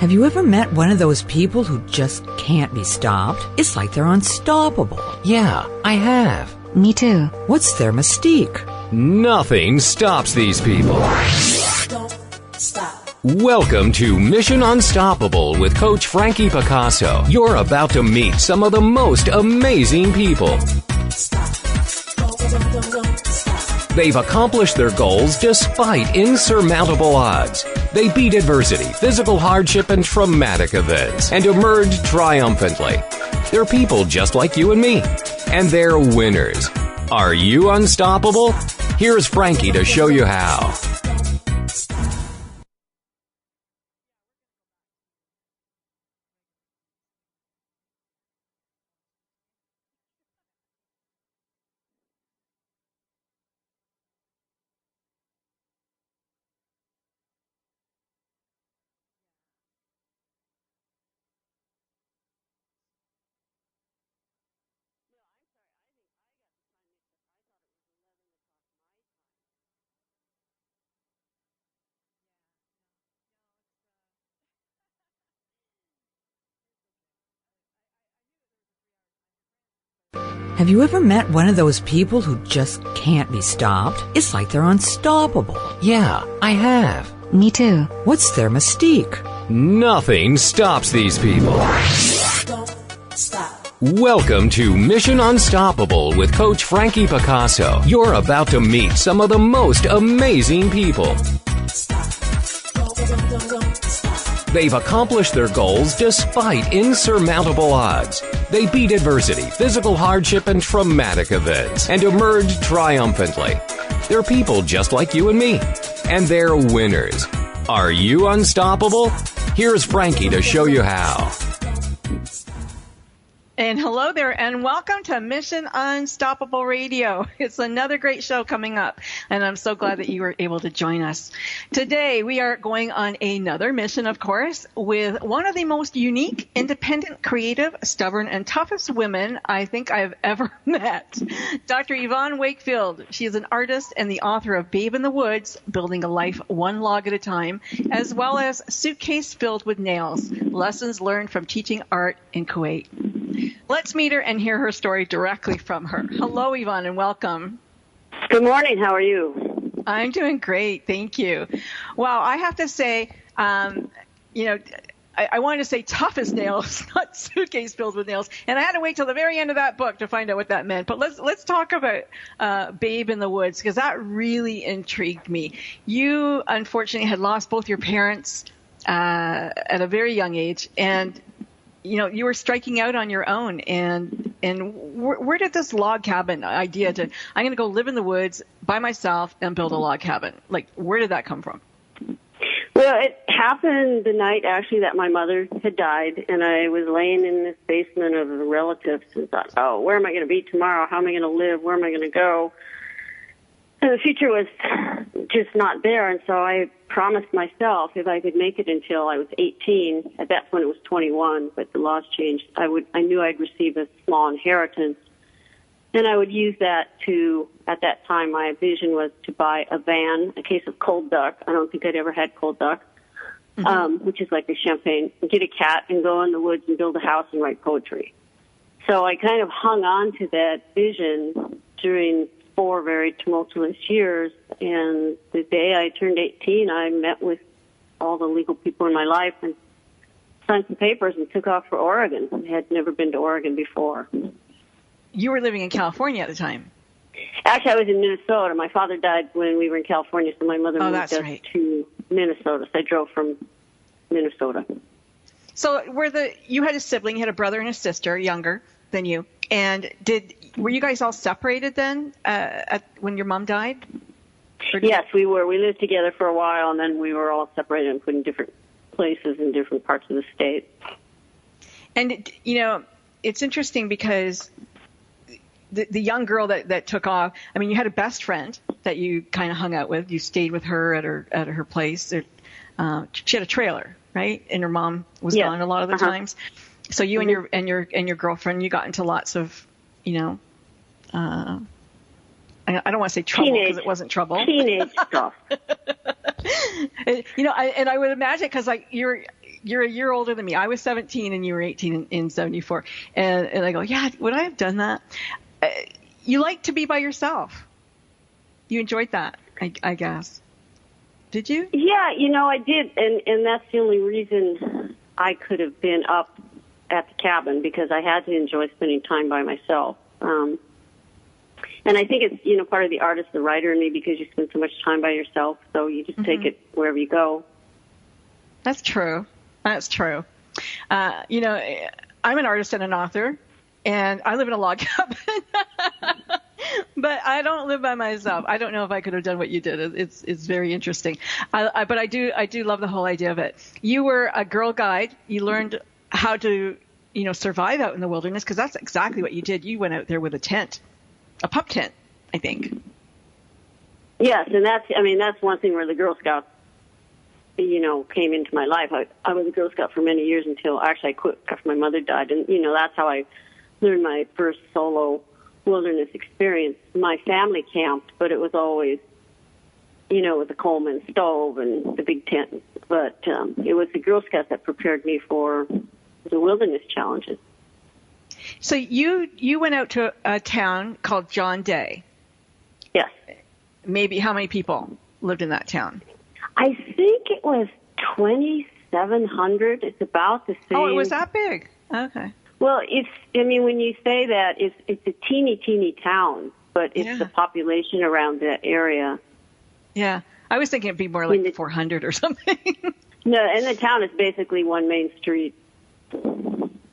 Have you ever met one of those people who just can't be stopped? It's like they're unstoppable. Yeah, I have. Me too. What's their mystique? Nothing stops these people. Don't stop. Welcome to Mission Unstoppable with Coach Frankie Picasso. You're about to meet some of the most amazing people. Stop. Don't stop. They've accomplished their goals despite insurmountable odds. They beat adversity, physical hardship, and traumatic events, and emerged triumphantly. They're people just like you and me, and they're winners. Are you unstoppable? Here's Frankie to show you how. Have you ever met one of those people who just can't be stopped? It's like they're unstoppable. Yeah, I have. Me too. What's their mystique? Nothing stops these people. Don't stop. Welcome to Mission Unstoppable with Coach Frankie Picasso. You're about to meet some of the most amazing people. Stop. Don't stop. They've accomplished their goals despite insurmountable odds. They beat adversity, physical hardship, and traumatic events, and emerged triumphantly. They're people just like you and me, and they're winners. Are you unstoppable? Here's Frankie to show you how. And hello there, and welcome to Mission Unstoppable Radio. It's another great show coming up, and I'm so glad that you were able to join us. Today, we are going on another mission, of course, with one of the most unique, independent, creative, stubborn, and toughest women I think I've ever met. Dr. Yvonne Wakefield. She is an artist and the author of Babe in the Woods, Building a Life One Log at a Time, as well as Suitcase Filled with Nails, Lessons Learned from Teaching Art in Kuwait. Let's meet her and hear her story directly from her. Hello, Yvonne, and welcome. Good morning. How are you? I'm doing great. Thank you. Wow, I have to say, I wanted to say tough as nails, not suitcase filled with nails. And I had to wait till the very end of that book to find out what that meant. But let's talk about Babe in the Woods, because that really intrigued me. You, unfortunately, had lost both your parents at a very young age, and you were striking out on your own, and where did this log cabin idea I'm going to go live in the woods by myself and build a log cabin, where did that come from? Well, it happened the night actually that my mother had died, and I was laying in this basement of a relative's and thought, oh, where am I going to be tomorrow? How am I going to live? Where am I going to go? And the future was just not there, and so I promised myself if I could make it until I was 18, at that point it was 21, but the laws changed, I knew I'd receive a small inheritance, and I would use that to, at that time my vision was to buy a van, a case of cold duck. I don't think I'd ever had cold duck, which is like the champagne, and get a cat and go in the woods and build a house and write poetry. So I kind of hung on to that vision during 4 very tumultuous years, and the day I turned 18, I met with all the legal people in my life and signed some papers and took off for Oregon. I had never been to Oregon before. You were living in California at the time. Actually, I was in Minnesota. My father died when we were in California, so my mother moved us to Minnesota. So I drove from Minnesota. So you had a sibling, you had a brother and a sister, younger than you, and were you guys all separated then when your mom died? Yes, we were. We lived together for a while, and then we were all separated and put in different places in different parts of the state. And, it's interesting because the young girl that took off, I mean, you had a best friend that you kind of hung out with. You stayed with her at her place. She had a trailer, right? And her mom was gone a lot of the times. So you and your girlfriend, you got into lots of, I don't want to say trouble because it wasn't trouble. Teenage stuff. And I would imagine because you're a year older than me. I was 17 and you were 18 in 74. And I go, yeah, would I have done that? You like to be by yourself. You enjoyed that, I guess. Did you? Yeah, I did. And that's the only reason I could have been up at the cabin, because I had to enjoy spending time by myself. And I think it's, part of the artist, the writer in me, because you spend so much time by yourself, so you just take it wherever you go. That's true. That's true. I'm an artist and an author, and I live in a log cabin. But I don't live by myself. I don't know if I could have done what you did. It's very interesting. But I do love the whole idea of it. You were a Girl Guide. You learned how to, survive out in the wilderness, because that's exactly what you did. You went out there with a tent. A pup tent, I think. Yes, and that's one thing where the Girl Scouts, came into my life. I was a Girl Scout for many years until actually I quit after my mother died, and that's how I learned my first solo wilderness experience. My family camped, but it was always, with the Coleman stove and the big tent. But it was the Girl Scouts that prepared me for the wilderness challenges. So you went out to a town called John Day. Yes. Maybe how many people lived in that town? I think it was 2,700. It's about the same. Oh, it was that big. Okay. Well, when you say that, it's a teeny town, but it's the population around that area. Yeah. I was thinking it'd be more like 400 or something. No, and the town is basically one main street.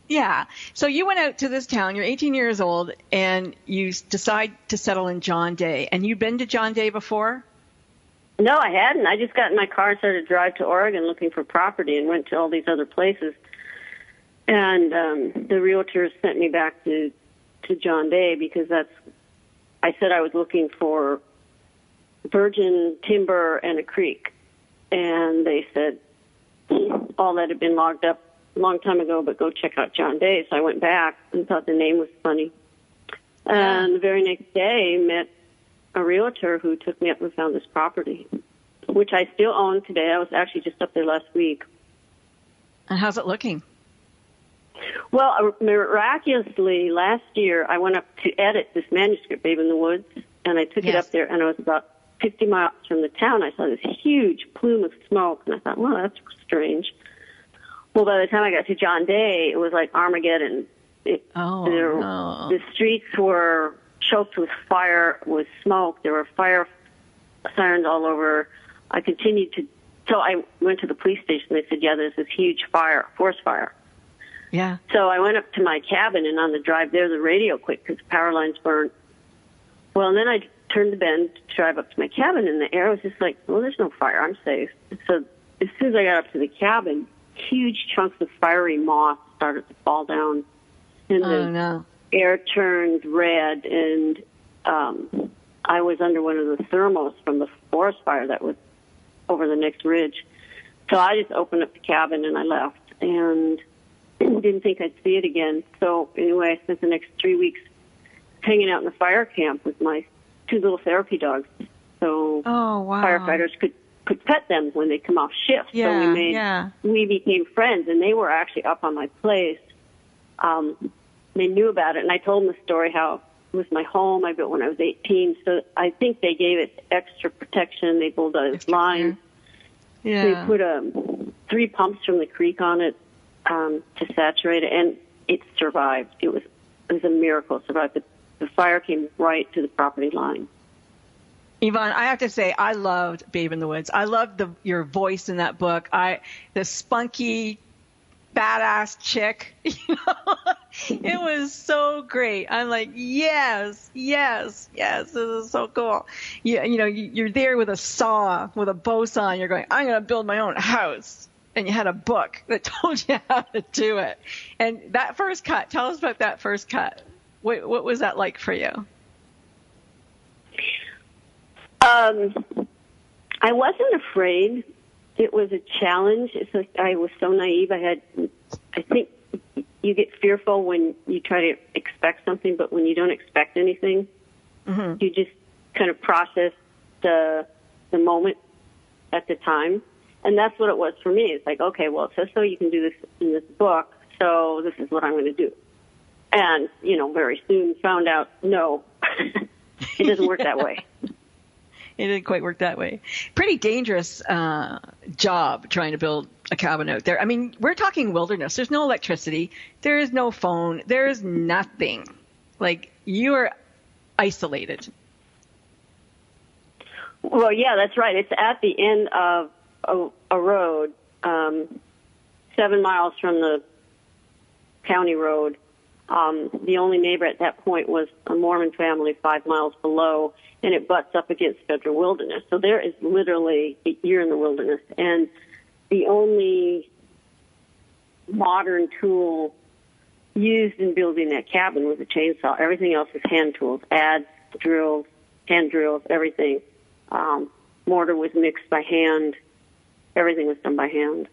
Yeah. So you went out to this town, you're 18 years old, and you decide to settle in John Day. And you've been to John Day before? No, I hadn't. I just got in my car and started to drive to Oregon looking for property and went to all these other places. And the realtors sent me back to John Day because I said I was looking for virgin timber and a creek. And they said all that had been logged up a long time ago, but go check out John Day. So I went back and thought the name was funny. And the very next day, met a realtor who took me up and found this property, which I still own today. I was actually just up there last week. And how's it looking? Well, miraculously, last year, I went up to edit this manuscript, Babe in the Woods, and I took it up there, and I was about 50 miles from the town. I saw this huge plume of smoke, and I thought, well, that's strange. Well, by the time I got to John Day, it was like Armageddon. The streets were choked with fire, with smoke. There were fire sirens all over. So I went to the police station. They said, yeah, there's this huge fire, forest fire. Yeah. So I went up to my cabin, and on the drive there, the radio quit because the power lines burned. Well, and then I turned the bend to drive up to my cabin, and the air was just like, well, there's no fire. I'm safe. So as soon as I got up to the cabin, huge chunks of fiery moss started to fall down. And the air turned red, and I was under one of the thermals from the forest fire that was over the next ridge. So I just opened up the cabin, and I left, and didn't think I'd see it again. So anyway, I spent the next 3 weeks hanging out in the fire camp with my 2 little therapy dogs. So firefighters could pet them when they come off shift. So we became friends, and they were actually up on my place. They knew about it, and I told them the story how it was my home. I built when I was 18, so I think they gave it extra protection. They pulled those lines. Yeah. They put 3 pumps from the creek on it to saturate it, and it survived. It was a miracle. It survived. The fire came right to the property line. Yvonne, I have to say, I loved Babe in the Woods. I loved your voice in that book. The spunky, badass chick. It was so great. I'm like, yes, this is so cool. You're there with a saw, with a bow saw, and you're going, I'm going to build my own house. And you had a book that told you how to do it. And that first cut, tell us about that first cut. What was that like for you? I wasn't afraid. It was a challenge. It's like I was so naive. I think you get fearful when you try to expect something, but when you don't expect anything, you just kind of process the moment at the time. And that's what it was for me. It's like, okay, well, it says so you can do this in this book, so this is what I'm going to do. And, very soon found out, no, it doesn't work that way. It didn't quite work that way. Pretty dangerous job trying to build a cabin out there. I mean, we're talking wilderness. There's no electricity. There is no phone. There is nothing. Like, you are isolated. Well, yeah, that's right. It's at the end of a road, 7 miles from the county road. The only neighbor at that point was a Mormon family 5 miles below, and it butts up against federal wilderness. So there is literally, you're in the wilderness. And the only modern tool used in building that cabin was a chainsaw. Everything else is hand tools, adze, drills, hand drills, everything. Mortar was mixed by hand. Everything was done by hand.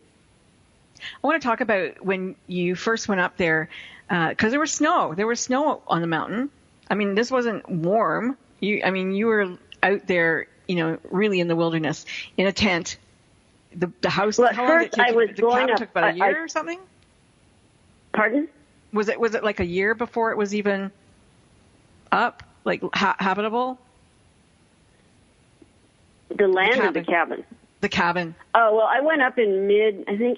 I want to talk about when you first went up there, because there was snow. There was snow on the mountain. I mean, this wasn't warm. You were out there, really in the wilderness in a tent. The house. Well, at first I was going up. Took about a year or something. Pardon? Was it like a year before it was even up, like habitable? The land or the cabin? The cabin. Oh, well, I went up in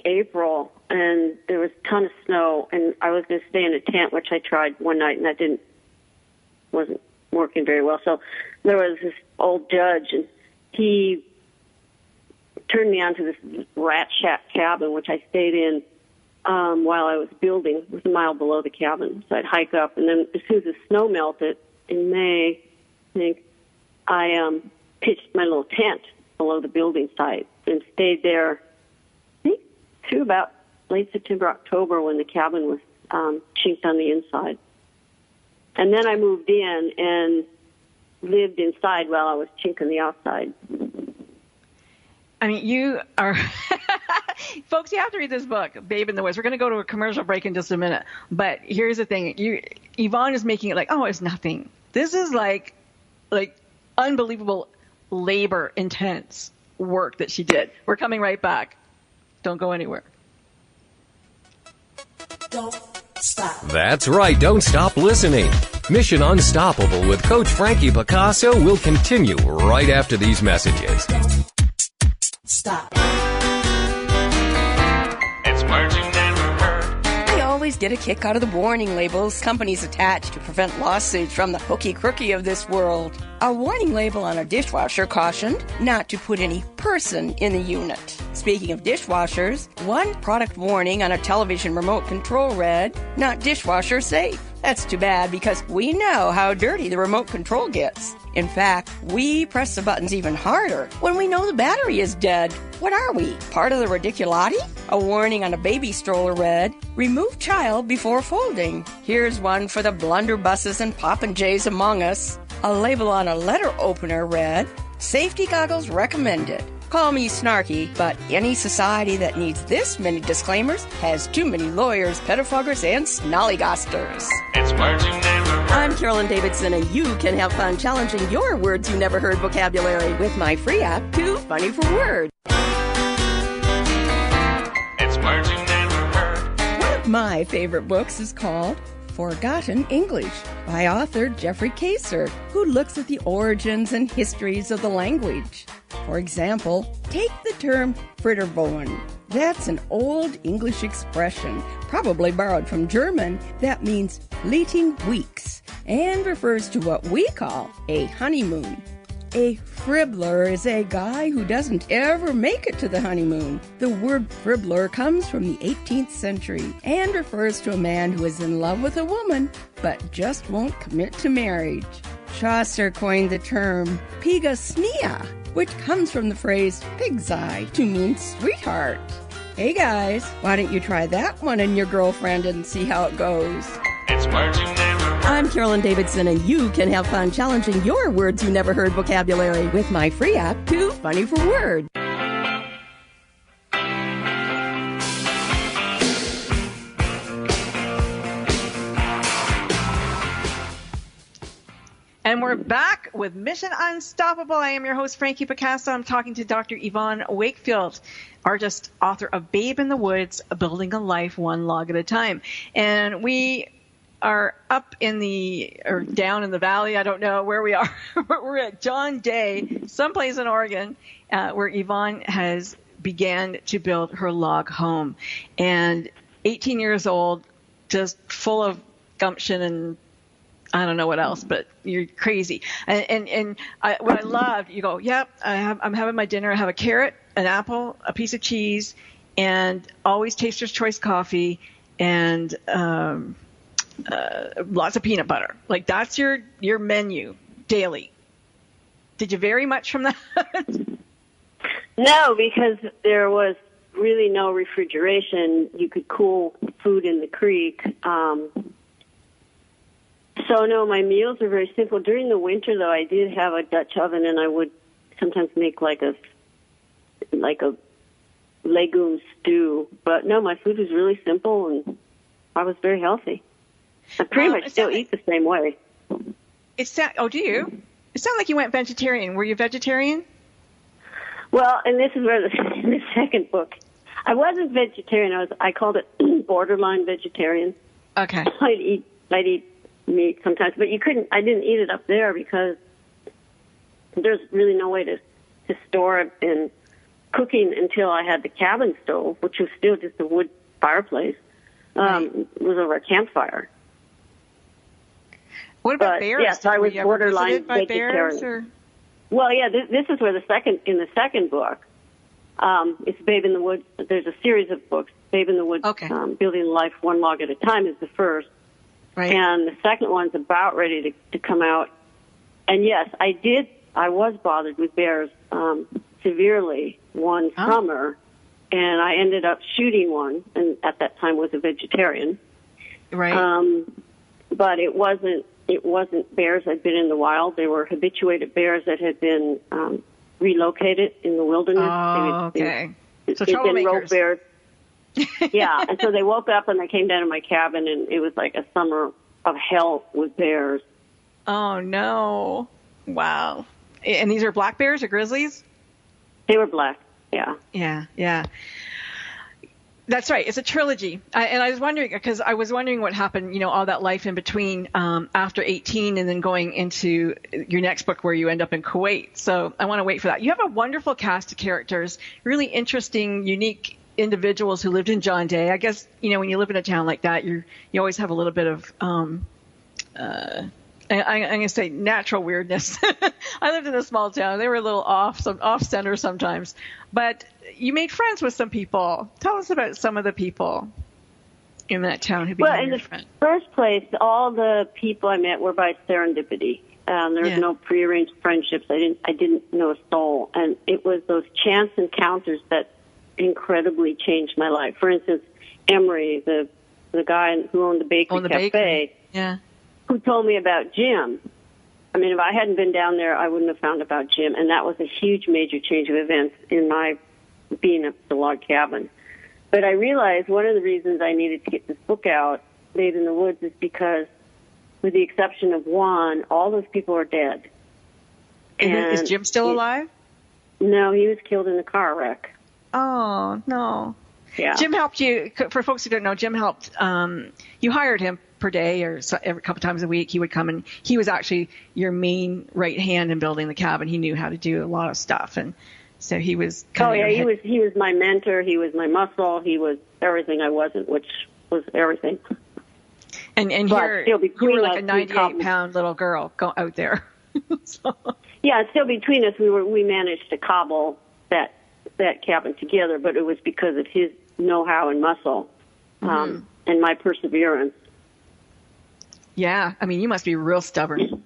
April, and there was a ton of snow, and I was going to stay in a tent, which I tried one night, and that wasn't working very well. So there was this old judge, and he turned me on to this rat shack cabin, which I stayed in while I was building. It was a mile below the cabin, so I'd hike up, and then as soon as the snow melted in May, I think, I pitched my little tent below the building site and stayed there, I think, through about late September, October, when the cabin was chinked on the inside. And then I moved in and lived inside while I was chinking the outside. I mean, you are... Folks, you have to read this book, Babe in the Woods. We're going to go to a commercial break in just a minute. But here's the thing. Yvonne is making it like, oh, it's nothing. This is like unbelievable labor intense work that she did. We're coming right back. Don't go anywhere. Don't stop. That's right. Don't stop listening. Mission Unstoppable with Coach Frankie Picasso will continue right after these messages. Don't stop. It's words you never heard. I always get a kick out of the warning labels companies attach to prevent lawsuits from the hooky-crooky of this world. A warning label on a dishwasher cautioned not to put any person in the unit. Speaking of dishwashers, one product warning on a television remote control read, "Not dishwasher safe." That's too bad because we know how dirty the remote control gets. In fact, we press the buttons even harder when we know the battery is dead. What are we, part of the ridiculati? A warning on a baby stroller read, "Remove child before folding." Here's one for the blunderbusses and popinjays among us. A label on a letter opener read, "Safety goggles recommended." Call me snarky, but any society that needs this many disclaimers has too many lawyers, pettifoggers, and snollygosters. It's words you never heard. I'm Carolyn Davidson, and you can have fun challenging your words you never heard vocabulary with my free app, Too Funny for Words. It's words you never heard. One of my favorite books is called Forgotten English by author Jeffrey Kaser, who looks at the origins and histories of the language. For example, take the term Fritterbohnen. That's an old English expression, probably borrowed from German, that means fleeting weeks and refers to what we call a honeymoon. A fribbler is a guy who doesn't ever make it to the honeymoon. The word fribbler comes from the 18th century and refers to a man who is in love with a woman but just won't commit to marriage. Chaucer coined the term pigasnia, which comes from the phrase pig's eye to mean sweetheart. Hey guys, why don't you try that one and your girlfriend and see how it goes? It's words you never heard. I'm Carolyn Davidson, and you can have fun challenging your words you never heard vocabulary with my free app, Too Funny for Words. And we're back back with Mission Unstoppable. I am your host, Frankie Picasso. I'm talking to Dr. Yvonne Wakefield, artist, author of Babe in the Woods, Building a Life One Log at a Time. And we are up in or down in the valley. I don't know where we are. We're at John Day, someplace in Oregon, where Yvonne has began to build her log home. And 18 years old, just full of gumption and I don't know what else, but you're crazy. And what I loved, you go, yep, I'm having my dinner. I have a carrot, an apple, a piece of cheese, and always Taster's Choice coffee, and lots of peanut butter. Like that's your menu daily. Did you vary much from that? No, because there was really no refrigeration. You could cool food in the creek. So no, my meals are very simple. During the winter, though, I did have a Dutch oven, and I would sometimes make like a legume stew. But no, my food was really simple, and I was very healthy. I pretty much still eat the same way. Do you? It sounded like you went vegetarian. Were you vegetarian? Well, and this is where in the second book, I wasn't vegetarian. I called it borderline vegetarian. Okay. I'd eat meat sometimes, but I didn't eat it up there because there's really no way to store it in cooking until I had the cabin stove, which was still just a wood fireplace. It was over a campfire. What about bears? Yes, I was borderline by vegetarian. bears, or? Well, yeah, this is where in the second book, it's Babe in the Woods. There's a series of books. Babe in the Woods, okay. Building Life One Log at a Time is the first. Right. And the second one's about ready to come out. And yes, I was bothered with bears severely one summer, and I ended up shooting one, and at that time was a vegetarian. Right. But it wasn't bears that had been in the wild. They were habituated bears that had been relocated in the wilderness. Oh, okay. So they'd been rogue troublemakers. bears. Yeah, and so they woke up and they came down to my cabin, and it was like a summer of hell with bears. Oh, no. Wow. And these are black bears or grizzlies? They were black, yeah. Yeah. That's right. It's a trilogy. And I was wondering what happened, all that life in between after 18 and then going into your next book where you end up in Kuwait. So I want to wait for that. You have a wonderful cast of characters, really interesting, unique individuals who lived in John Day. I guess, when you live in a town like that, you always have a little bit of, I'm going to say natural weirdness. I lived in a small town. They were a little off center sometimes, but you made friends with some people. Tell us about some of the people in that town who became your friend. Well, in the first place, all the people I met were by serendipity. There was no prearranged friendships. I didn't know a soul, and it was those chance encounters that incredibly changed my life. For instance, Emery, the guy who owned the bakery cafe, who told me about Jim. I mean, if I hadn't been down there, I wouldn't have found about Jim, and that was a huge major change of events in my being at the log cabin. But I realized one of the reasons I needed to get this book out, Babe in the Woods, is because, with the exception of one, all those people are dead. And is Jim still alive? No, he was killed in a car wreck. Oh, no. Yeah. Jim helped you. For folks who don't know, Jim helped. You hired him per day or every couple times a week. He would come, and he was actually your main right hand in building the cabin. He knew how to do a lot of stuff, and so he was. He was my mentor. He was my muscle. He was everything I wasn't, which was everything. And here you were like a 98-pound little girl out there. So. Yeah, still between us, we managed to cobble that cabin together, but it was because of his know-how and muscle and my perseverance. Yeah, I mean, you must be real stubborn.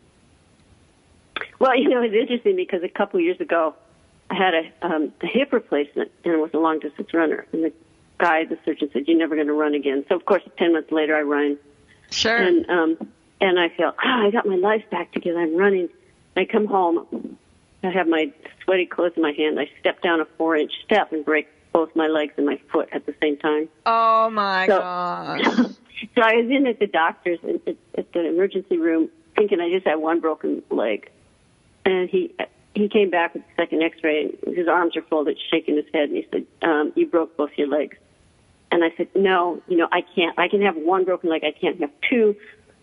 Well, it's interesting because a couple of years ago, I had a hip replacement, and I was a long-distance runner. And the surgeon said, "You're never going to run again." So, of course, 10 months later, I run. Sure. And I felt, I got my life back together. I'm running. I come home. I have my sweaty clothes in my hand. I step down a 4-inch step and break both my legs and my foot at the same time. Oh, my gosh. So I was in at the doctor's, at the emergency room, thinking I just had one broken leg. And he came back with the second X-ray. His arms are folded, shaking his head, and he said, "You broke both your legs." And I said, "No, I can't. I can have one broken leg. I can't have two,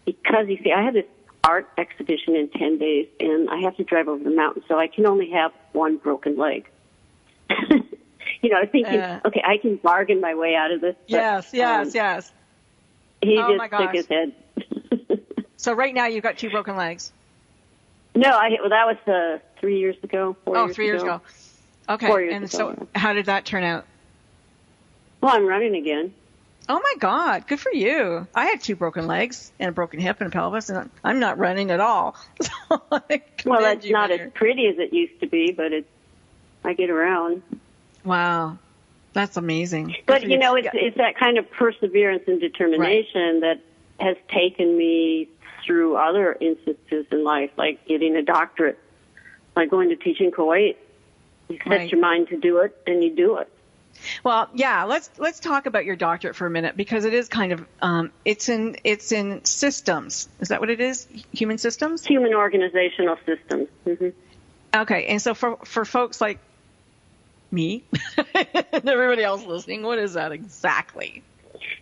because you see, I had this art exhibition in 10 days, and I have to drive over the mountain, so I can only have one broken leg." Thinking, okay, I can bargain my way out of this. But, yes. He Oh, just my shook gosh. his head. So right now you've got 2 broken legs. No, that was 3 years ago. 3 years ago. Okay. 4 years and ago. so how did that turn out? Well, I'm running again. Oh, my God. Good for you. I had 2 broken legs and a broken hip and a pelvis, and I'm not running at all. So Well, it's not as pretty as it used to be, but I get around. Wow. That's amazing. But, it's that kind of perseverance and determination that has taken me through other instances in life, like getting a doctorate, like going to teach in Kuwait. You set your mind to do it, and you do it. Well, yeah, let's talk about your doctorate for a minute, because it is kind of it's in systems. Is that what it is? Human systems? Human organizational systems. Mm-hmm. Okay, and so for folks like me and everybody else listening, what is that exactly?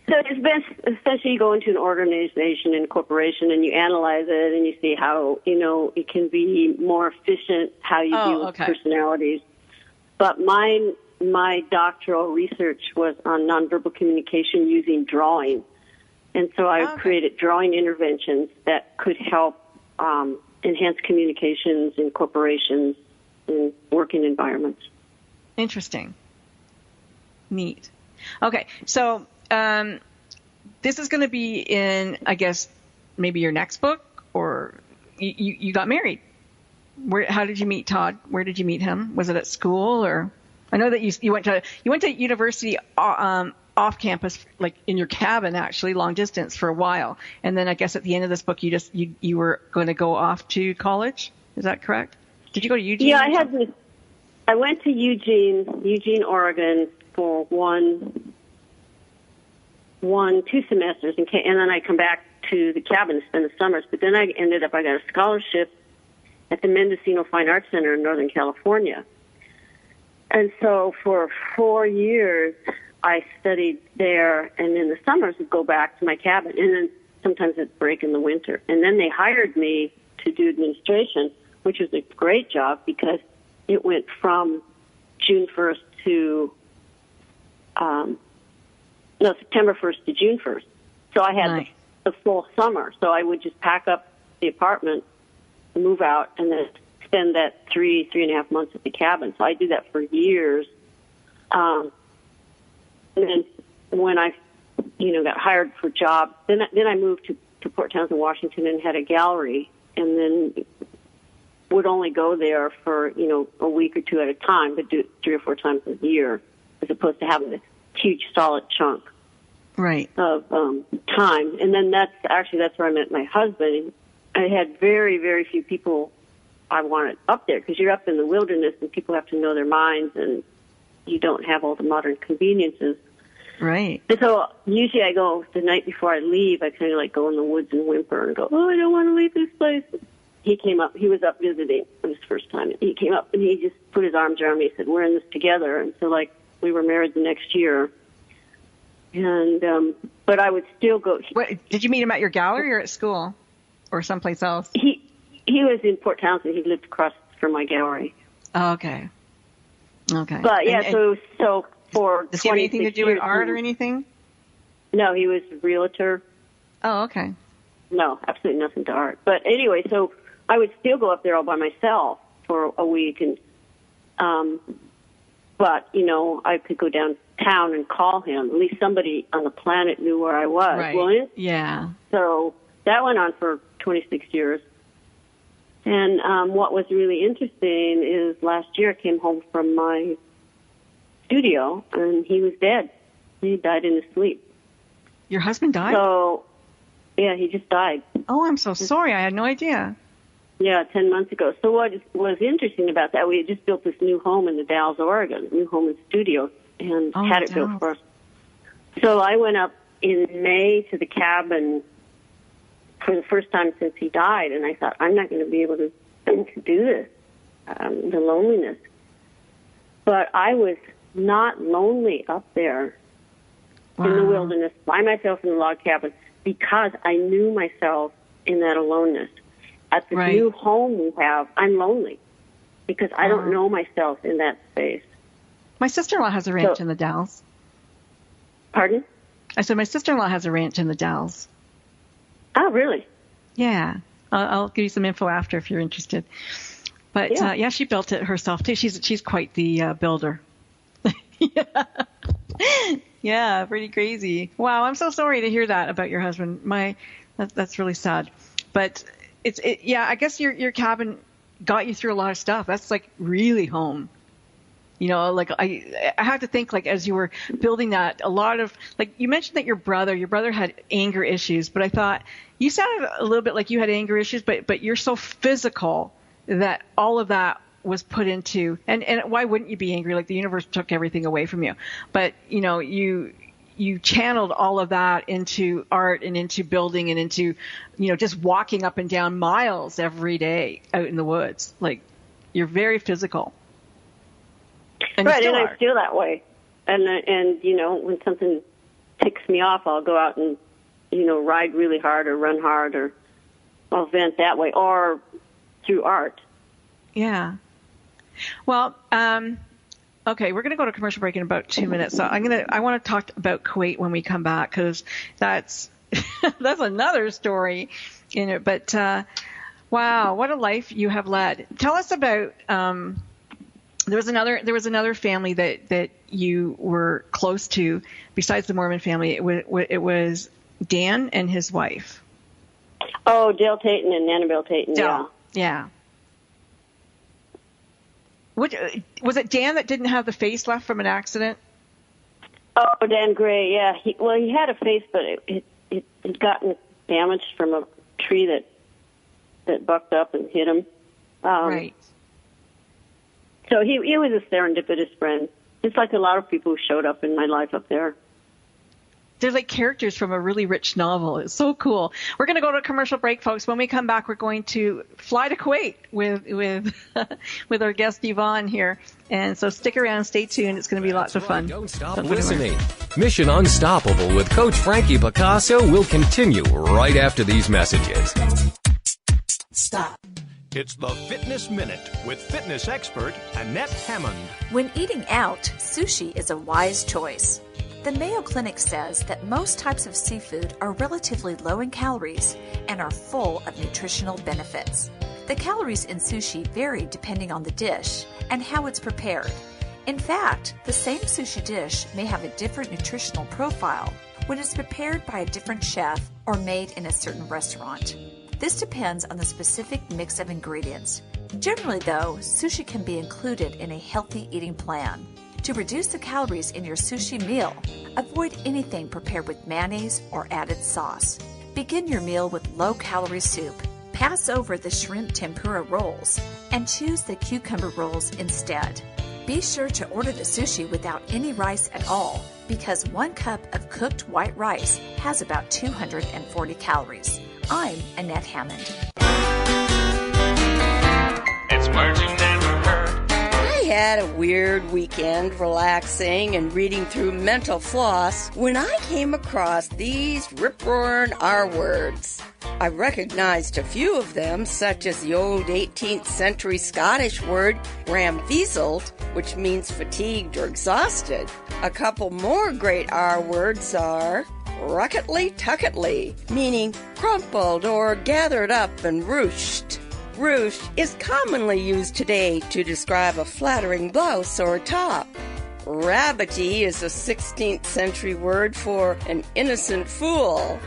So it's best, essentially, you go into an organization and corporation, and you analyze it, and you see how it can be more efficient, how you deal with personalities. But my doctoral research was on nonverbal communication using drawing. And so I created drawing interventions that could help enhance communications in corporations and working environments. Interesting. Neat. Okay, so this is going to be in, I guess, maybe your next book, or you got married. How did you meet Todd? Where did you meet him? Was it at school, or? I know that you went to university off campus, like in your cabin, actually, long distance for a while, and then I guess at the end of this book, you were going to go off to college. Is that correct? Did you go to Eugene? Yeah, I went to Eugene, Oregon for 2 semesters, and then I come back to the cabin to spend the summers. But then I got a scholarship at the Mendocino Fine Arts Center in Northern California. And so for 4 years, I studied there, and in the summers would go back to my cabin, and then sometimes I'd break in the winter. And then they hired me to do administration, which was a great job because it went from June 1st to September 1st to June 1st. So I had the full summer. So I would just pack up the apartment, move out, and then spend that 3.5 months at the cabin. So I did that for years. And then when I, got hired for jobs, then I moved to Port Townsend, Washington, and had a gallery, and then would only go there for, a week or two at a time, but do it 3 or 4 times a year, as opposed to having this huge solid chunk of time. And then that's where I met my husband. I had very, very few people I wanted up there, because you're up in the wilderness and people have to know their minds, and you don't have all the modern conveniences. Right. And so usually I go the night before I leave, I kind of like go in the woods and whimper and go, I don't want to leave this place. He came up, he was up visiting for his first time. He came up and he just put his arms around me and said, we're in this together. And so we were married the next year. And, but I would still go. Did you meet him at your gallery or at school or someplace else? He was in Port Townsend. He lived across from my gallery. Oh, okay. But yeah, so for does he have anything to do with art or anything? No, he was a realtor. Oh, okay. No, absolutely nothing to art. But anyway, so I would still go up there all by myself for a week, and but I could go downtown and call him. At least somebody on the planet knew where I was. Right. Well, yeah. So that went on for 26 years. And what was really interesting is last year I came home from my studio, and he was dead. He died in his sleep. Your husband died? So, yeah, he just died. Oh, I'm so sorry. I had no idea. Yeah, 10 months ago. So what was interesting about that, we had just built this new home in the Dalles, Oregon, new home and studio, and had it built for us. So I went up in May to the cabin for the first time since he died, and I thought, I'm not going to be able to to do this, the loneliness. But I was not lonely up there in the wilderness by myself in the log cabin because I knew myself in that aloneness. At this new home we have, I'm lonely because I don't know myself in that space. My sister-in-law has a ranch in the Dalles. Pardon? I said my sister-in-law has a ranch in the Dalles. Oh, really? Yeah. I'll give you some info after if you're interested. But yeah, she built it herself too. She's quite the builder. Yeah, pretty crazy. Wow, I'm so sorry to hear that about your husband. That's really sad. But I guess your cabin got you through a lot of stuff. That's like really home. You know, like I have to think, like, as you were building that, a lot of, like, you mentioned that your brother had anger issues, but I thought you sounded a little bit like you had anger issues, but you're so physical that all of that was put into, and why wouldn't you be angry? Like, the universe took everything away from you. But, you know, you channeled all of that into art and into building and into, you know, just walking up and down miles every day out in the woods. Like, you're very physical. And right, and I feel that way. And you know, when something ticks me off, I'll go out and, you know, ride really hard or run hard, or I'll vent that way, or through art. Yeah. Well, okay, we're going to go to commercial break in about 2 minutes. So I want to talk about Kuwait when we come back, because that's that's another story in it. But wow, what a life you have led. Tell us about. There was another family that you were close to besides the Mormon family. It was Dan and his wife. Oh, Dale Tayton and Annabelle Tayton. Yeah. Was it Dan that didn't have the face left from an accident? Oh, Dan Gray. Yeah. He had a face, but it had gotten damaged from a tree that bucked up and hit him. Right. So he was a serendipitous friend, just like a lot of people who showed up in my life up there. They're like characters from a really rich novel. It's so cool. We're going to go to a commercial break, folks. When we come back, we're going to fly to Kuwait with our guest Yvonne here. And so stick around, stay tuned. It's going to be lots of fun. Don't stop listening. Mission Unstoppable with Coach Frankie Picasso will continue right after these messages. Stop. It's the Fitness Minute with fitness expert Annette Hammond. When eating out, sushi is a wise choice. The Mayo Clinic says that most types of seafood are relatively low in calories and are full of nutritional benefits. The calories in sushi vary depending on the dish and how it's prepared. In fact, the same sushi dish may have a different nutritional profile when it's prepared by a different chef or made in a certain restaurant. This depends on the specific mix of ingredients. Generally, though, sushi can be included in a healthy eating plan. To reduce the calories in your sushi meal, avoid anything prepared with mayonnaise or added sauce. Begin your meal with low-calorie soup. Pass over the shrimp tempura rolls and choose the cucumber rolls instead. Be sure to order the sushi without any rice at all, because 1 cup of cooked white rice has about 240 calories. I'm Annette Hammond. It's words you never heard. I had a weird weekend relaxing and reading through Mental Floss when I came across these rip-roaring R words. I recognized a few of them, such as the old 18th century Scottish word ramfeaseld, which means fatigued or exhausted. A couple more great R words are rucketly-tucketly, meaning crumpled or gathered up and ruched. Ruched is commonly used today to describe a flattering blouse or top. Rabbity is a 16th century word for an innocent fool,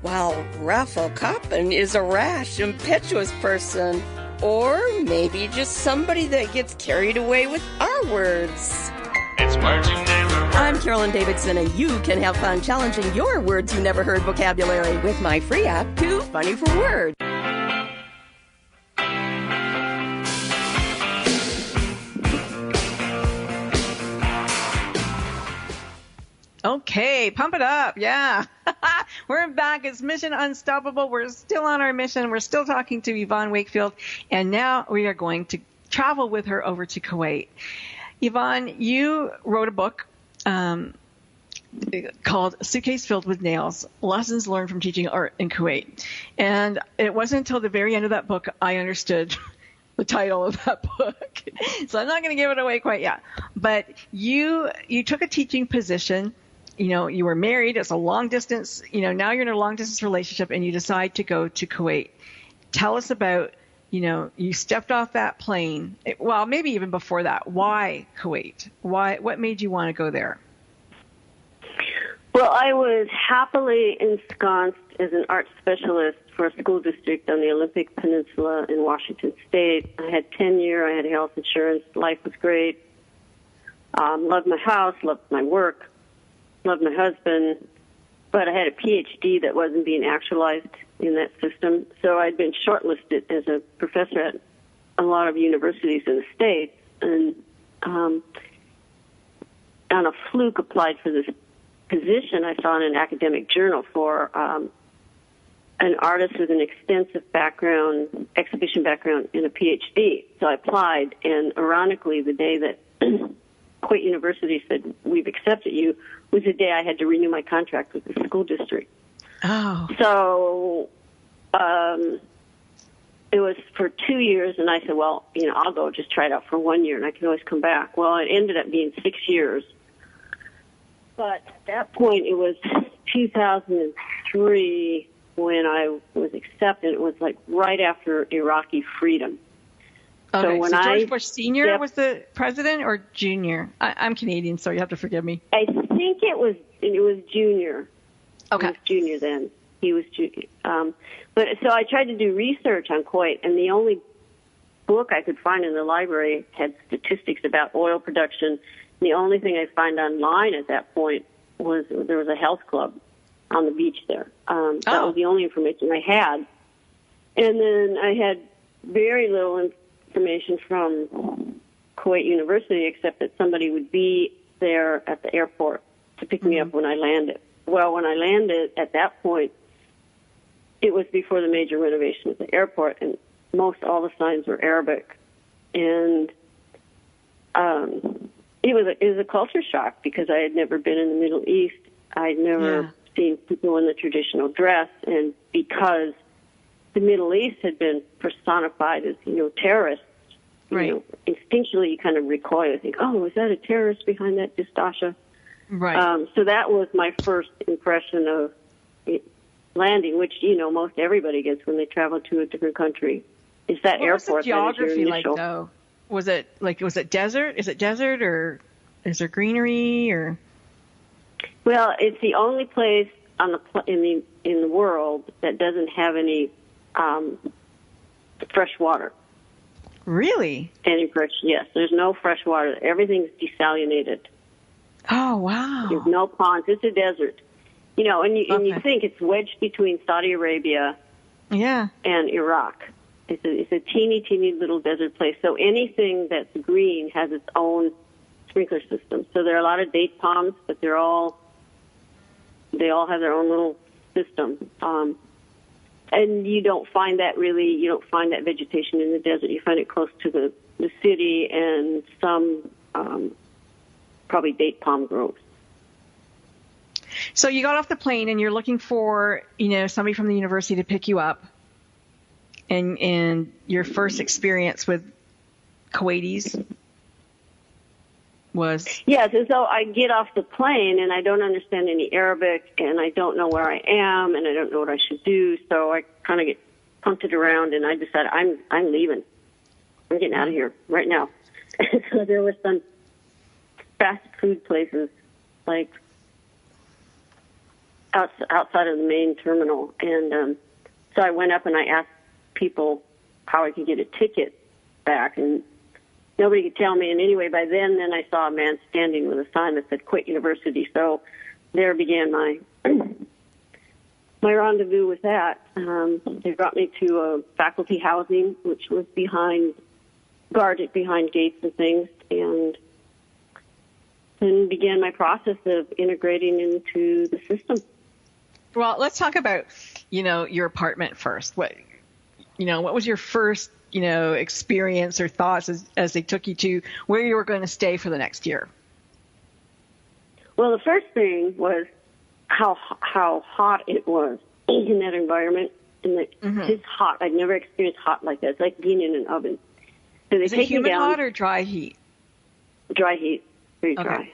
while raffle-coppin is a rash, impetuous person, or maybe just somebody that gets carried away with our words. It's words you never heard. I'm Carolyn Davidson, and you can have fun challenging your words you never heard vocabulary with my free app, Too Funny for Words. Okay, pump it up. Yeah. We're back. It's Mission Unstoppable. We're still on our mission. We're still talking to Yvonne Wakefield. And now we are going to travel with her over to Kuwait. Yvonne, you wrote a book called Suitcase Filled with Nails, Lessons Learned from Teaching Art in Kuwait. And it wasn't until the very end of that book I understood the title of that book. So I'm not going to give it away quite yet. But you took a teaching position. You know, you were married. It's a long distance. You know, now you're in a long distance relationship and you decide to go to Kuwait. Tell us about, you know, you stepped off that plane. Well, maybe even before that. Why Kuwait? What made you want to go there? Well, I was happily ensconced as an art specialist for a school district on the Olympic Peninsula in Washington State. I had tenure, I had health insurance, life was great. Loved my house, loved my work, loved my husband, but I had a PhD that wasn't being actualized in that system. So I'd been shortlisted as a professor at a lot of universities in the States, and on a fluke applied for this position I saw in an academic journal for an artist with an extensive background, exhibition background, in a PhD. So I applied, and ironically, the day that Kuwait University said, we've accepted you, was the day I had to renew my contract with the school district. Oh. So it was for 2 years, and I said, well, you know, I'll go just try it out for 1 year, and I can always come back. Well, it ended up being 6 years. But at that point, it was 2003 when I was accepted. It was like right after Iraqi freedom. Okay, so George Bush Sr. was the president or junior? I'm Canadian, so you have to forgive me. I think it was junior. Okay. He was junior then. He was junior. But so I tried to do research on Kuwait, and the only book I could find in the library had statistics about oil production. The only thing I found online at that point was there was a health club on the beach there. That was the only information I had. And then I had very little information from Kuwait University except that somebody would be there at the airport to pick me up when I landed. Well, when I landed at that point, it was before the major renovation of the airport, and all the signs were Arabic. And it was a culture shock because I had never been in the Middle East. I'd never seen people in the traditional dress, and because the Middle East had been personified as, you know, terrorists, right. You know, instinctually you kind of recoil and think, oh, is that a terrorist behind that Distasha? Right. So that was my first impression of landing, which, you know, most everybody gets when they travel to a different country. Is that what airport? What's the geography that is like, though? Was it desert? Is it desert, or is there greenery, or? Well, it's the only place on in the world that doesn't have any fresh water. Really? Any fresh? Yes. There's no fresh water. Everything's desalinated. Oh, wow. There's no ponds. It's a desert. You know, and you think it's wedged between Saudi Arabia, and Iraq. It's a teeny, teeny little desert place. So anything that's green has its own sprinkler system. So there are a lot of date palms, but they all have their own little system. And you don't find that vegetation in the desert. You find it close to the city and some probably date palm groves. So you got off the plane and you're looking for, you know, somebody from the university to pick you up. And your first experience with Kuwaitis was? Yes, and so I get off the plane and I don't understand any Arabic and I don't know where I am and I don't know what I should do. So I kind of get punted around and I decided I'm leaving. I'm getting out of here right now. So there were some fast food places like outside of the main terminal, and so I went up and I asked people how I could get a ticket back, and nobody could tell me. And anyway, by then I saw a man standing with a sign that said Kuwait University. So there began my rendezvous with that. They brought me to a faculty housing, which was guarded behind gates and things, and and began my process of integrating into the system. Well, let's talk about, your apartment first. What was your first, experience or thoughts as they took you to where you were going to stay for the next year? Well, the first thing was how hot it was in that environment. And it's hot. I'd never experienced hot like that. It's like being in an oven. So Is it humid hot or dry heat? Dry heat, very dry.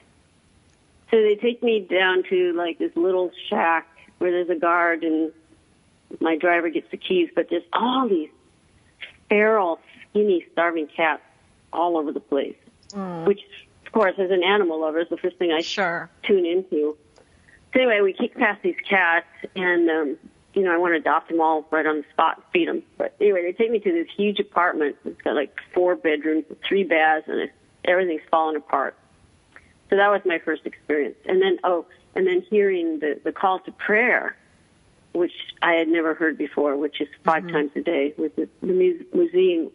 So they take me down to like this little shack where there's a guard and my driver gets the keys, but there's all these feral, skinny, starving cats all over the place, which, of course, as an animal lover, is the first thing I tune into. So anyway, we kick past these cats, and, I want to adopt them all right on the spot and feed them. But anyway, they take me to this huge apartment. It's got like 4 bedrooms, 3 baths, and everything's falling apart. So that was my first experience. And then hearing the call to prayer, which I had never heard before, which is 5 times a day with the museum.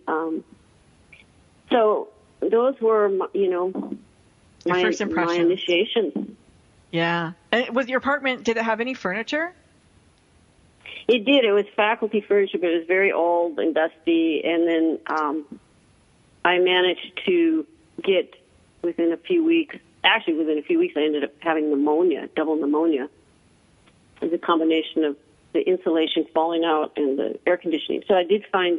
So those were, my first impressions. My initiation. Yeah. And was your apartment, did it have any furniture? It did. It was faculty furniture, but it was very old and dusty. And then I managed to get within a few weeks, I ended up having pneumonia, double pneumonia. It was a combination of the insulation falling out and the air conditioning. So I did find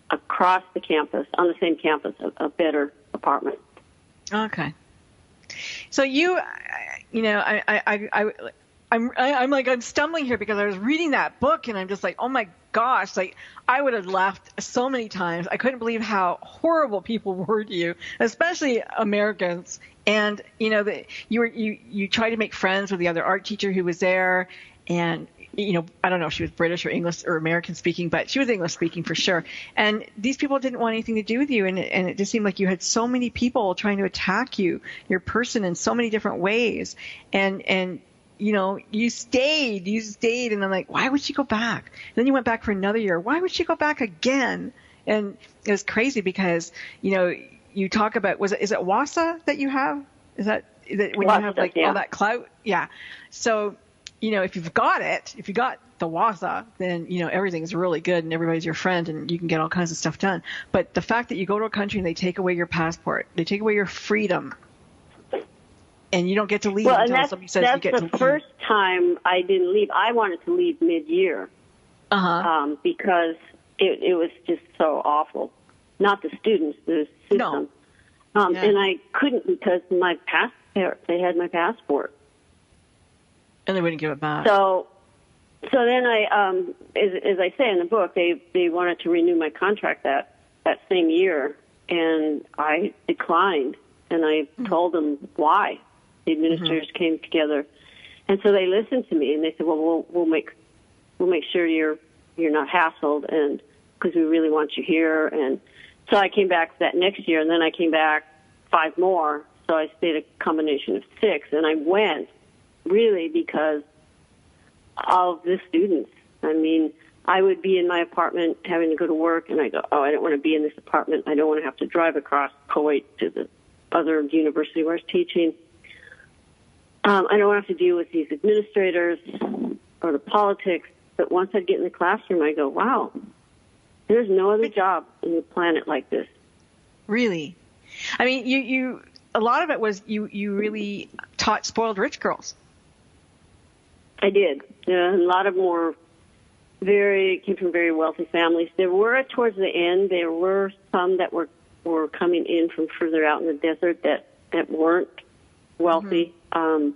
across the campus, on the same campus, a better apartment. Okay. So I'm stumbling here because I was reading that book and I'm just like, oh my gosh, like I would have laughed so many times. I couldn't believe how horrible people were to you, especially Americans. And you tried to make friends with the other art teacher who was there, and I don't know if she was British or English or American speaking, but she was English speaking for sure. And these people didn't want anything to do with you, and it just seemed like you had so many people trying to attack your person in so many different ways. And you stayed, and I'm like, why would she go back? And then you went back for another year. Why would she go back again? And it was crazy because, you talk about, is it WASA that you have? Is that when you have like all that clout? Yeah. So, if you got the WASA, then, everything's really good and everybody's your friend and you can get all kinds of stuff done. But the fact that you go to a country and they take away your passport, they take away your freedom, and you don't get to leave until somebody says you get to leave. That's the first time I didn't leave. I wanted to leave mid-year because it was just so awful. Not the students, the system. No. And I couldn't because they had my passport. And they wouldn't give it back. So then I, as I say in the book, they wanted to renew my contract that same year, and I declined. And I told them why. The administrators came together, and so they listened to me, and they said, "Well, we'll make sure you're not hassled, and because we really want you here." And so I came back that next year, and then I came back 5 more. So I stayed a combination of 6, and I went really because of the students. I mean, I would be in my apartment having to go to work, and I go, "Oh, I don't want to be in this apartment. I don't want to have to drive across Kuwait to the other university where I was teaching. I don't have to deal with these administrators or the politics." But once I get in the classroom, I go, wow, there's no other job on the planet like this. Really? I mean, you a lot of it was you really taught spoiled rich girls. I did. A lot of them came from very wealthy families. There were, towards the end, there were some that were coming in from further out in the desert that weren't wealthy, from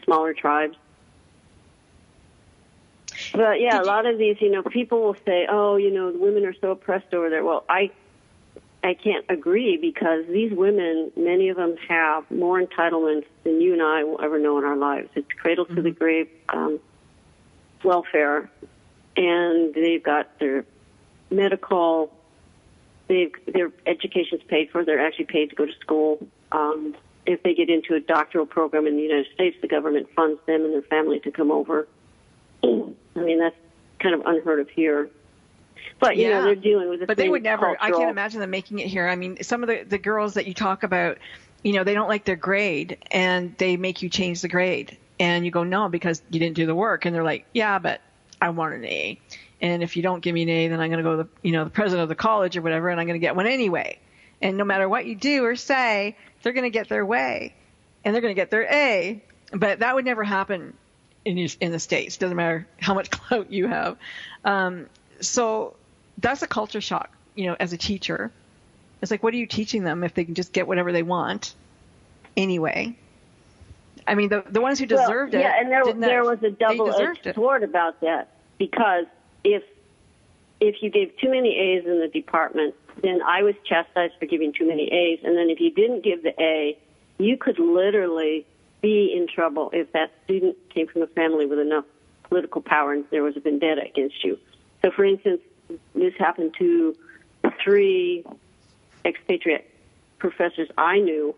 smaller tribes. But yeah, a lot of these, people will say, "Oh, the women are so oppressed over there." Well, I can't agree, because these women, many of them have more entitlements than you and I will ever know in our lives. It's cradle to the grave welfare, and they've got their medical, their education's paid for. They're actually paid to go to school. If they get into a doctoral program in the United States, the government funds them and their family to come over. I mean, that's kind of unheard of here. But, they're dealing with the But they would never, I can't imagine them making it here. I mean, some of the girls that you talk about, they don't like their grade and they make you change the grade. And you go, no, because you didn't do the work. And they're like, yeah, but I want an A. And if you don't give me an A, then I'm going to go to the president of the college or whatever, and I'm going to get one anyway. And no matter what you do or say, they're going to get their way, and they're going to get their A. But that would never happen in the States. Doesn't matter how much clout you have. So that's a culture shock, as a teacher. It's like, what are you teaching them if they can just get whatever they want anyway? I mean, the ones who deserved it. Yeah, and there was a double-edged sword about that, because if you gave too many A's in the department, then I was chastised for giving too many A's, and then if you didn't give the A, you could literally be in trouble if that student came from a family with enough political power and there was a vendetta against you. So, for instance, this happened to 3 expatriate professors I knew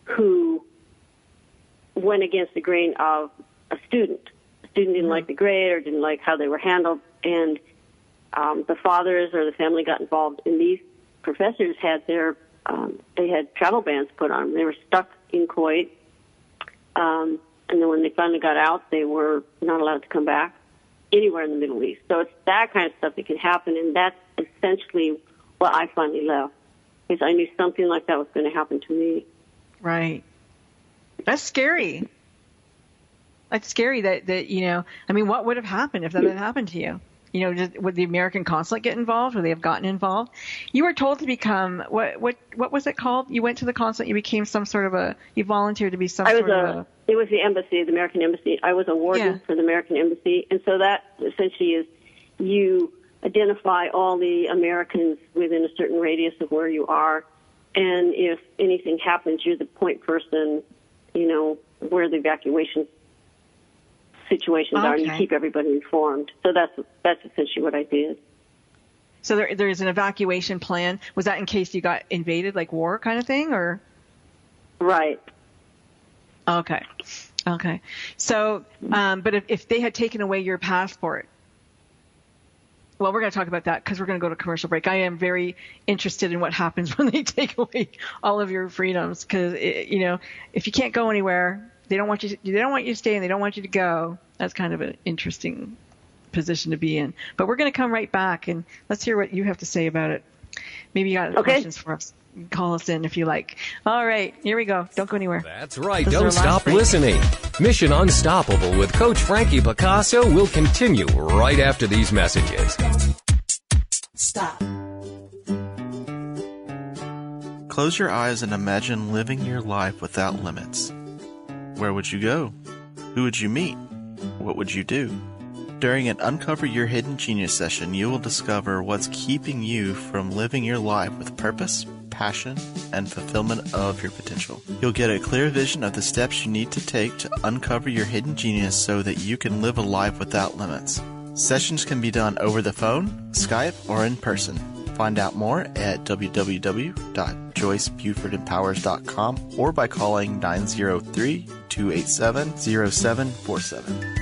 who went against the grain of a student. The student didn't like the grade or didn't like how they were handled, and the fathers or the family got involved. And these professors had they had travel bans put on them. They were stuck in Kuwait, and then when they finally got out, they were not allowed to come back anywhere in the Middle East. So it's that kind of stuff that can happen, and that's essentially what I finally left, because I knew something like that was going to happen to me. Right. That's scary. That's scary that I mean, what would have happened if that had happened to you? Would the American consulate get involved? Would they have gotten involved? You were told to become, what was it called? You went to the consulate, you became you volunteered to be it was the embassy, the American embassy. I was a warden for the American embassy. And so that essentially is you identify all the Americans within a certain radius of where you are. And if anything happens, you're the point person, where the evacuation situations are, and you keep everybody informed. So that's essentially what I did. So there's an evacuation plan. Was that in case you got invaded, like war kind of thing, or? Right. Okay. So, but if they had taken away your passport, well, we're going to talk about that because we're going to go to commercial break. I am very interested in what happens when they take away all of your freedoms, because if you can't go anywhere, they don't want you to stay, and they don't want you to go. That's kind of an interesting position to be in. But we're going to come right back, and let's hear what you have to say about it. Maybe you got questions for us. Call us in if you like. All right, here we go. Don't go anywhere. That's right. Don't stop listening. Mission Unstoppable with Coach Frankie Picasso will continue right after these messages. Stop. Close your eyes and imagine living your life without limits. Where would you go? Who would you meet? What would you do? During an Uncover Your Hidden Genius session, you will discover what's keeping you from living your life with purpose, passion, and fulfillment of your potential. You'll get a clear vision of the steps you need to take to uncover your hidden genius so that you can live a life without limits. Sessions can be done over the phone, Skype, or in person. Find out more at www.joycebufordempowers.com or by calling 903-287-0747.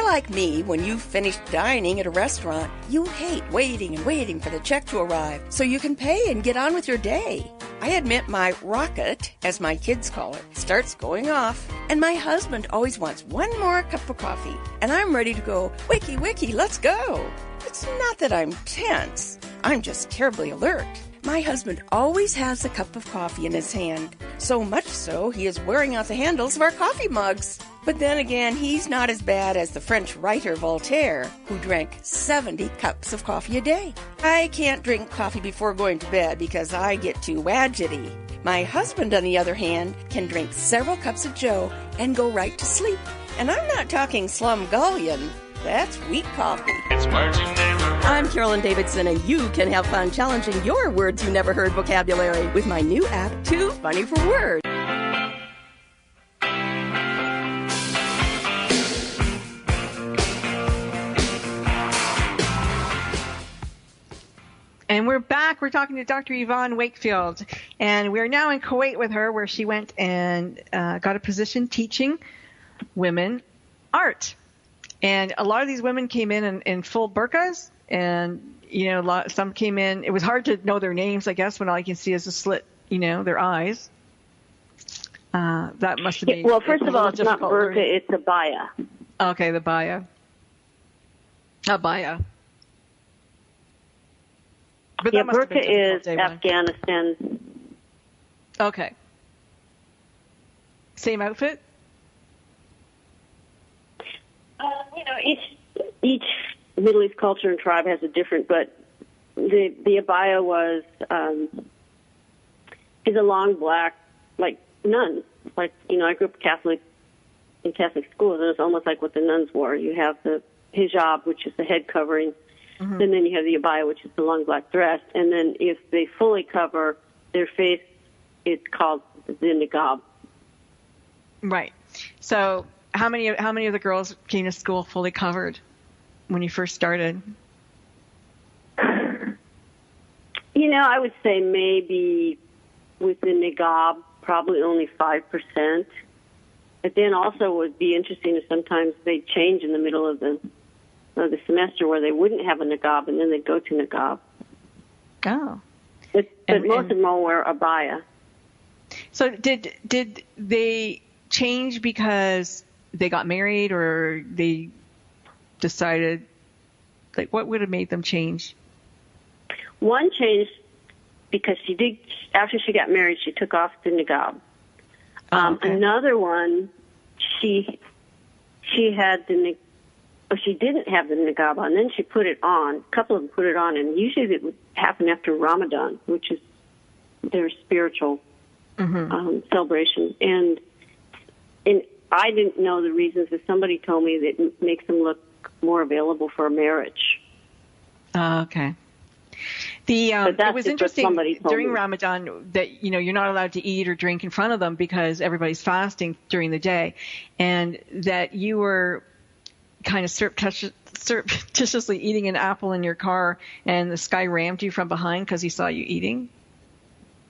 Like me, when you've finished dining at a restaurant, you hate waiting for the check to arrive so you can pay and get on with your day. I admit my rocket, as my kids call it, starts going off, and my husband always wants one more cup of coffee, and I'm ready to go, wiki, let's go. It's not that I'm tense. I'm just terribly alert. My husband always has a cup of coffee in his hand, so much so he is wearing out the handles of our coffee mugs. But then again, he's not as bad as the French writer Voltaire, who drank 70 cups of coffee a day. I can't drink coffee before going to bed because I get too wadgety. My husband, on the other hand, can drink several cups of joe and go right to sleep. And I'm not talking Slumgullion. That's weak coffee. It's words you never heard. I'm Carolyn Davidson, and you can have fun challenging your words you never heard vocabulary with my new app, Too Funny for Words. And we're back. We're talking to Dr. Yvonne Wakefield, and we're now in Kuwait with her, where she went and got a position teaching women art. And a lot of these women came in full burqas, and some came in. It was hard to know their names, I guess, when all you can see is a slit, their eyes. That must have been. Well, first of all, it's not burqa; it's a baya. Okay, the baya. A baya. But yeah, that must burqa is Afghanistan. Okay. Same outfit? Each Middle East culture and tribe has a different, but the abaya is a long black, like nuns. Like, I grew up in Catholic schools, and it's almost like what the nuns wore. You have the hijab, which is the head covering, and then you have the abaya, which is the long black dress, and then if they fully cover their face, it's called the niqab. Right. So how many of the girls came to school fully covered when you first started? I would say maybe with the niqab, probably only 5%. But then also it would be interesting if sometimes they'd change in the middle of the semester where they wouldn't have a niqab, and then they'd go to niqab. Oh. But most of them all wear abaya. So did they change because they got married, or they decided, like, what would have made them change? One changed because after she got married, she took off the niqab. Okay. Another one, she had she didn't have the niqab on, then she put it on. A couple of them put it on, and usually it would happen after Ramadan, which is their spiritual celebration. And I didn't know the reasons, but somebody told me that it makes them look more available for a marriage. Okay. It was interesting during Ramadan that, you're not allowed to eat or drink in front of them because everybody's fasting during the day, and that you were kind of surreptitiously eating an apple in your car, and this guy rammed you from behind because he saw you eating.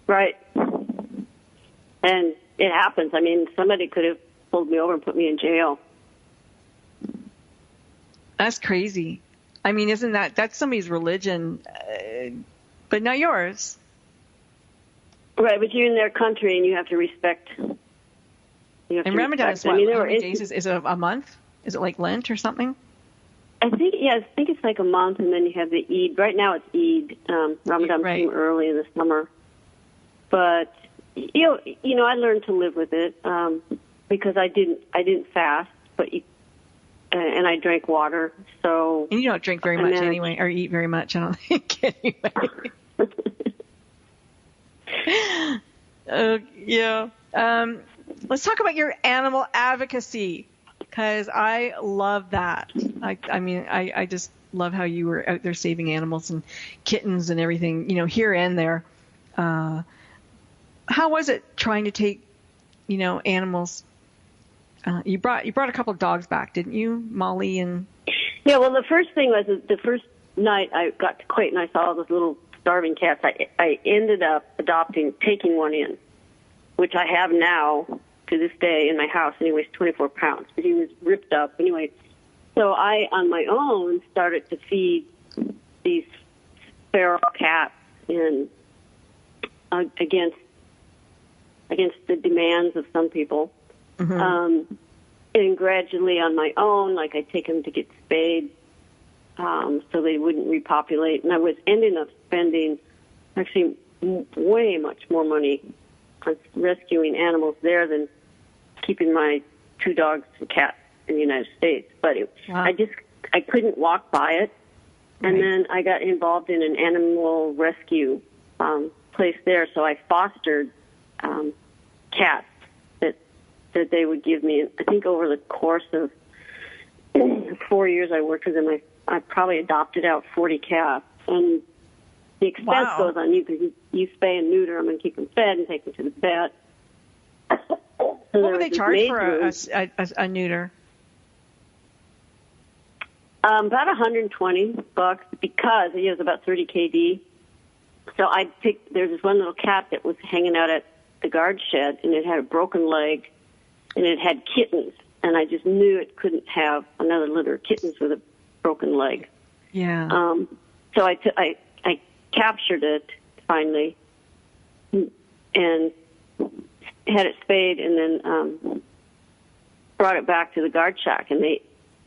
Right. And it happens. I mean, somebody could have pulled me over and put me in jail. That's crazy. I mean, that's somebody's religion, but not yours. Right, but you're in their country and you have to respect. And Ramadan is what? How many days? Is it a month? Is it like Lent or something? I think it's like a month, and then you have the Eid. Right now it's Eid. Ramadan came early in the summer, but I learned to live with it because I didn't fast, but and I drank water. So and you don't drink very much anyway, or eat very much, I don't think anyway. Yeah. Let's talk about your animal advocacy, because I love that. I just love how you were out there saving animals and kittens and everything, here and there. How was it trying to take, animals? You brought a couple of dogs back, didn't you, Molly and? Yeah. Well, the first thing was the first night I got to Kuwait and I saw all those little starving cats. I ended up taking one in, which I have now to this day in my house, and he weighs 24 pounds. But he was ripped up anyway. So I, on my own, started to feed these feral cats in against the demands of some people. Mm-hmm. And gradually on my own, like I'd take them to get spayed so they wouldn't repopulate. And I was ending up spending actually way much more money on rescuing animals there than keeping my 2 dogs and cats in the United States. But I couldn't walk by it. And Right. then I got involved in an animal rescue place there. So I fostered cats that they would give me. I think over the course of 4 years I worked with them, I probably adopted out 40 cats. And the expense goes on you because you spay and neuter them and keep them fed and take them to the vet. So what would they charge for a neuter? About $120 because it was about 30 KD. So there's this one little cat that was hanging out at the guard shed, and it had a broken leg, and it had kittens. and I just knew it couldn't have another litter of kittens with a broken leg. Yeah. So I captured it finally and had it spayed, and then brought it back to the guard shack, and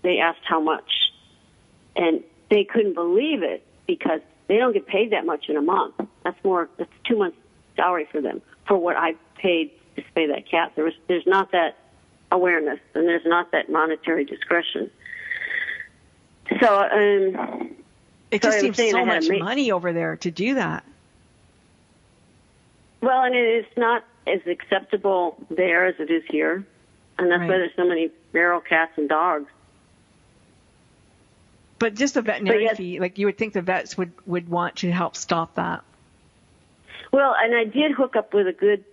they asked how much, and they couldn't believe it because they don't get paid that much in a month. That's 2 months' salary for them for what I paid to spay that cat. There's not that awareness, and there's not that monetary discretion. So it just seems so much money over there to do that. Well, and it is not as acceptable there as it is here, and that's why there's so many feral cats and dogs. But just a veterinary fee, like you would think the vets would want to help stop that. Well, and I did hook up with a good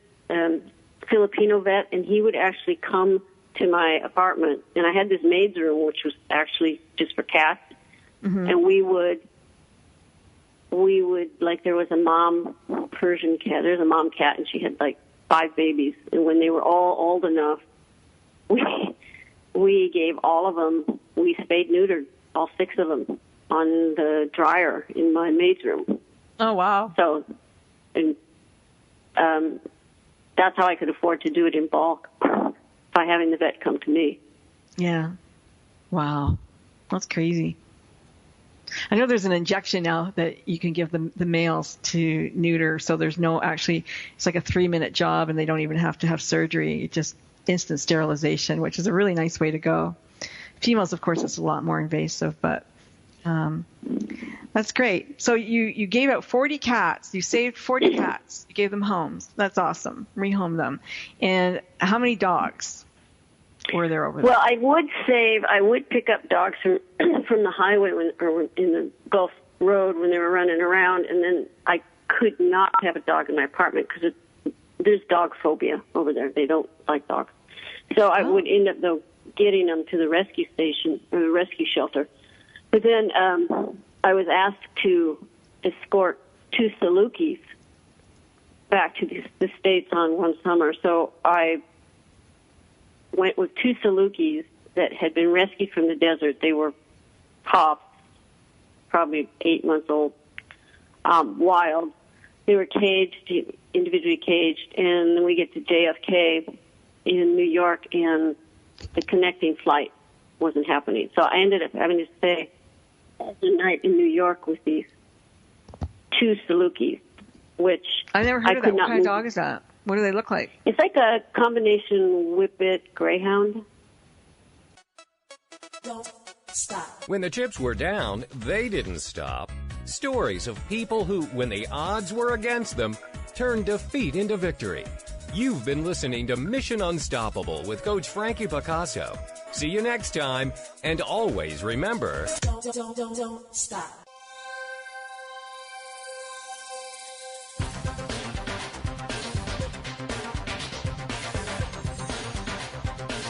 Filipino vet, and he would actually come to my apartment, and I had this maid's room, which was actually just for cats, and we would, like, there was a mom Persian cat, there's a mom cat, and she had like 5 babies, and when they were all old enough, we gave all of them, we spayed neutered all 6 of them on the dryer in my maid's room. Oh, wow. So, and that's how I could afford to do it in bulk by having the vet come to me. Yeah. Wow. That's crazy. I know there's an injection now that you can give the males to neuter, so there's no actually, it's like a 3-minute job, and they don't even have to have surgery. It's just instant sterilization, which is a really nice way to go. Females, of course, it's a lot more invasive, but that's great. So you gave out 40 cats. You saved 40 cats. You gave them homes. That's awesome. Rehomed them. And how many dogs were there over there? Well, I would pick up dogs from the highway or in the Gulf Road when they were running around, and then I could not have a dog in my apartment because there's dog phobia over there. They don't like dogs. So I would end up, though, getting them to the rescue station or the rescue shelter. But then I was asked to escort 2 Salukis back to the States on one summer. So I went with 2 Salukis that had been rescued from the desert. They were pups, probably 8 months old, wild. They were caged, individually caged, and then we get to JFK in New York, and the connecting flight wasn't happening. So I ended up having to stay the night in New York with these 2 Salukis, which I never heard of that. What kind of move. dog is that? What do they look like? It's like a combination Whippet Greyhound. Don't stop. When the chips were down, they didn't stop. Stories of people who, when the odds were against them, turned defeat into victory. You've been listening to Mission Unstoppable with Coach Frankie Picasso. See you next time, and always remember... Don't stop.